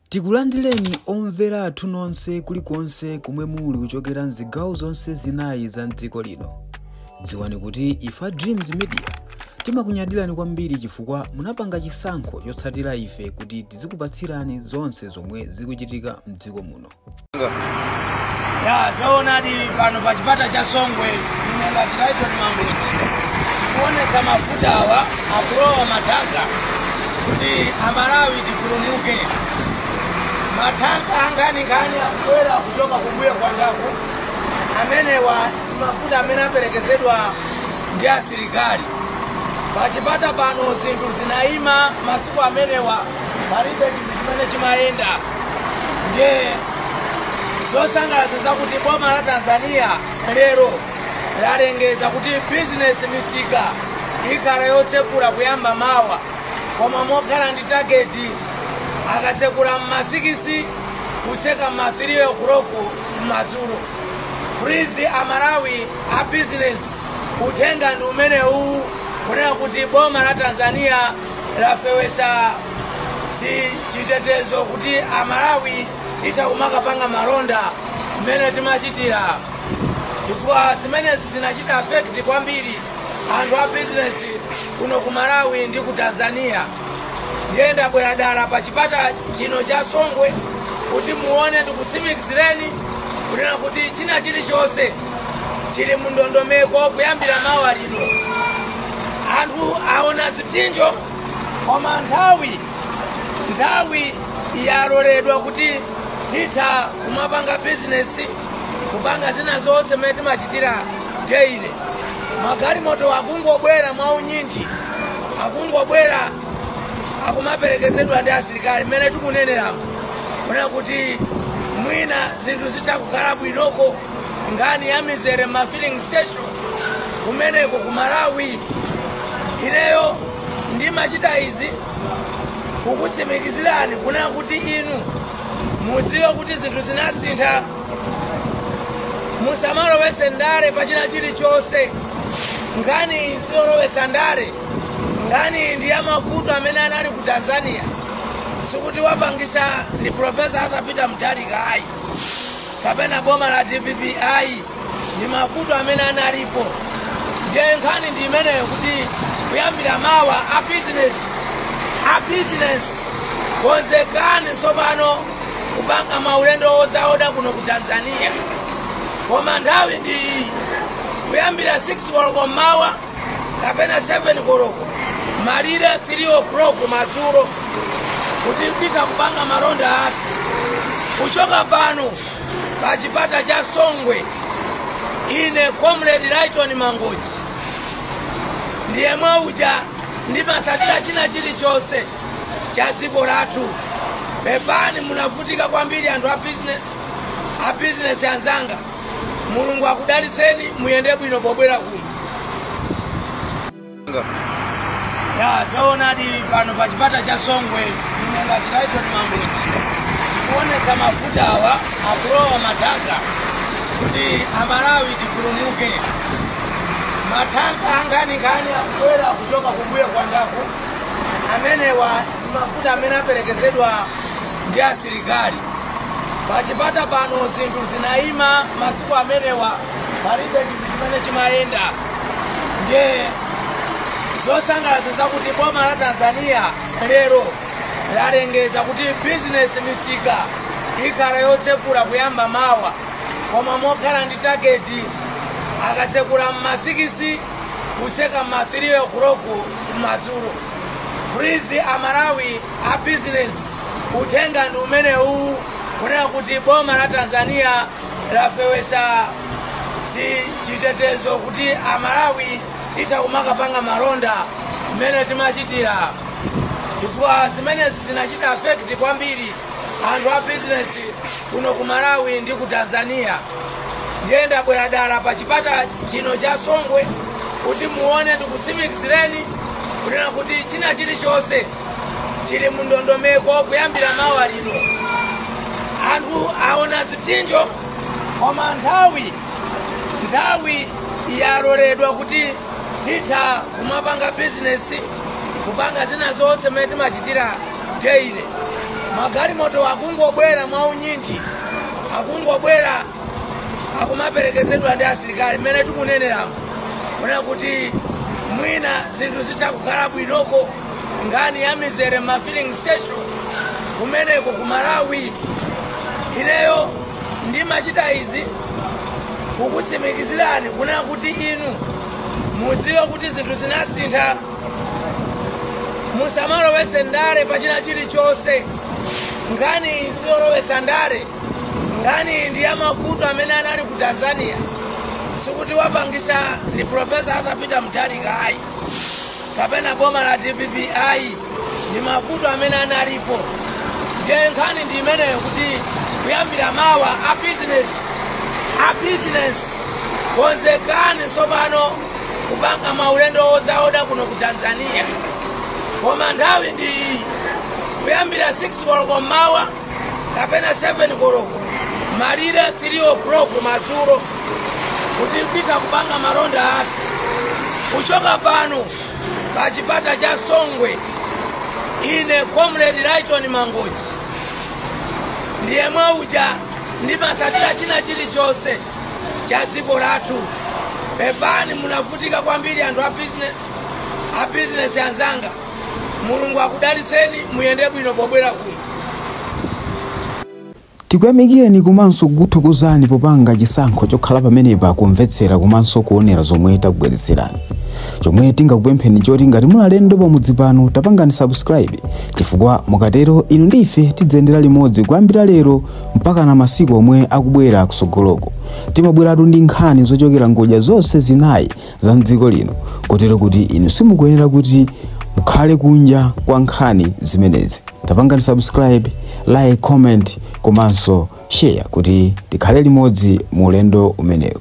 Tikulandireni omvera athu nonse kulikonse kumwe muli kuchokera mzigawo zonse zinayi za mdziko lino. Dziwani kuti ifa Dreams Media timakunyadirani kwambiri chifukwa munapanga chisankho chotsatira ife kuti tizikupatsirani zonse zomwe zikuchitika mdziko muno. Zoonadi pano pa chipata cha Songwe ngati Lighton Mangochi kuonesa mafuta awa akulowa matanka kuti Amalawi tipulumuke. Matanka angani akukwera kuchoka kumbuyo kwangaku amenewa mafuta amene aperekezedwa ndi asilikali. Pachipata pano zinthu zinayima masiku amenewa palibe chinthu chimene chimayenda. Ndiye zosangalatsa zakuti boma la Tanzania lero lalengeza kuti business misika ikhala yotsekula kuyamba mawa, koma mokhala ndi tageti akatsekula mmasikisi kutseka ma 3 o'clock madzulo. Please Amalawi a business utenga ndi umene uwu kunena kuti boma la Tanzania lafewesa chitetezo kuti Amalawi titakumakapanga malonda mmene timachitira, chifukwa zimenezi zinachita affect kwambiri anthu a business kuno ku Malawi ndi ku Tanzania. Ndiye ndabwera dala pa chipata chino cha Songwe kuti muone ndikutsimikizireni kunena kuti china chilichonse chili mu ndondomeko kuyambira mawa lino. Anthu aona zipsinjo koma nthawi yaloledwa kuti titha kumapanga business kupanga zina zonse mmene timachitira daily. Magalimoto akungobwera mwaunyinji, akungobwera akumaperekezedwa ndi asilikali mmene tikuneneramo kunena kuti mwina zinthu zitakukhala bwinoko ngani ya mizere ma filling station kumeneko ku Malawi. Ineyo ndimachita izi kukutsimikizirani kunena kuti inu mudziwe kuti zinthu zinasintha. Musamalowetse ndale pachina chilichonse. Ngani silowetsa ndale ngani ndi ya mafuta amene anali ku Tanzania, sikuti wapangisa ndi Profesa Arthur Peter Mutharika ayi kapena boma la DPP ayi, ndi mafuta amene analipo. Ndiye nkhani ndi imeneyo kuti kuyambira mawa a business konzekani tsopano kupanga maulendo ozaoda kuno ku Tanzania. Koma nthawi ndi kuyambira 6 koloko mawa kapena 7 koloko malire 3 o'clock madzulo kuti titha kupanga malonda athu. Kuchoka pano pa chipata cha Songwe, ine Comrade Lighton Mangochi ndiye mwauja ndimatsatira china chilichonse cha dziko lathu. Pepani munavutika kwambiri anthu a business anzanga. Mulungu akudalitseni muyende bwino pobwera kuno. Zoonadi pano pa chipata cha Songwe ngati Lighton Mangochi kuonesa mafuta awa akulowa matanka kuti Amalawi tipulumuke. Matanka angani akukwera kuchoka kumbuyo kwangaku amenewa mafuta amene aperekezedwa ndi asilikali. Pachipata pano zinthu zinayima masiku amenewa palibe chinthu chimene chimayenda. Ndiye zosangalatsa zakuti boma la Tanzania lero lalengeza kuti business misika ikhala yotsekula kuyamba mawa, koma mokhala ndi tageti akatsekula mmasikisi kutseka ma 3 o'clock madzulo. Please Amalawi a business utenga ndi umene uwu kunena kuti boma la Tanzania lafewesa chitetezo kuti Amalawi titha kumakapanga malonda mmene timachitira, chifukwa zimenezi zinachita affect kwambiri anthu a business kuno ku Malawi ndi ku Tanzania. Ndiye ndabwera dala pa chipata chino cha Songwe kuti muone ndikutsimikizireni kunena kuti china chilichonse chili mu ndondomeko kuyambira mawa lino. Anthu aona zipsinjo koma nthawi yaloledwa kuti titha kumapanga business kupanga zina zonse mmene timachitira daily. magalimoto akungobwera mwaunyinji, akungobwera akumaperekezedwa ndi asilikali. Mmene tikuneneramu kuna kuti mwina zinthu zitakukhala bwinoko ngani ya mizere ma filling station kumeneko ku Malawi. Ineyo ndimachita izi kukutsimikizirani kuna kuti inu mudziwe kuti zinthu zinasintha. Musamalowetse ndale pachina chilichonse. Ngani silowetsa ndale, ngani ndi amavuto amene anali ku Tanzania, sikuti wapangisa ndi Profesa Arthur Peter Mutharika ayi, kapena boma la DPP ayi, ndi mavuto amene analipo. Ndiye nkhani ndi imeneyo kuti kuyambira mawa a business konzekani tsopano kupanga maulendo ozaoda kuno ku Tanzania. Koma nthawi ndi kuyambira 6 koloko mawa kapena 7 koloko malire 3 o'clock madzulo kuti tita kupanga malonda athu. Kuchoka pano pa chipata cha Songwe, ine Comrade Lighton Mangochi ndiye mwauja ndimatsatira china chilichonse cha dziko lathu. Pepani munavutika kwambiri anthu a business anzanga. Mulungu akudalitseni, muyende bwino pobwera kuno. Tikuyamikeni komanso kukuthokozani popanga chisankho chokhala pamenepa kumvetsera komanso kuonera zomwe takubweretserani. Chomwe tingakupempheni choti ngati muli alendo pamudzi pano tapangani subscribe, chifukwa mukatero inu ndi ife tidzendera limodzi kuyambira lero mpaka na masiku omwe akubwera kusogoloko. Timabweratu ndi nkhani zochokera ngodya zonse zinayi za mdziko lino, kotero kuti inu simukuyenera kuti mukhale kunja kwa nkhani zimenezi. Tapangani subscribe, like, comment komanso share kuti tikhale limodzi mu ulendo umenewu.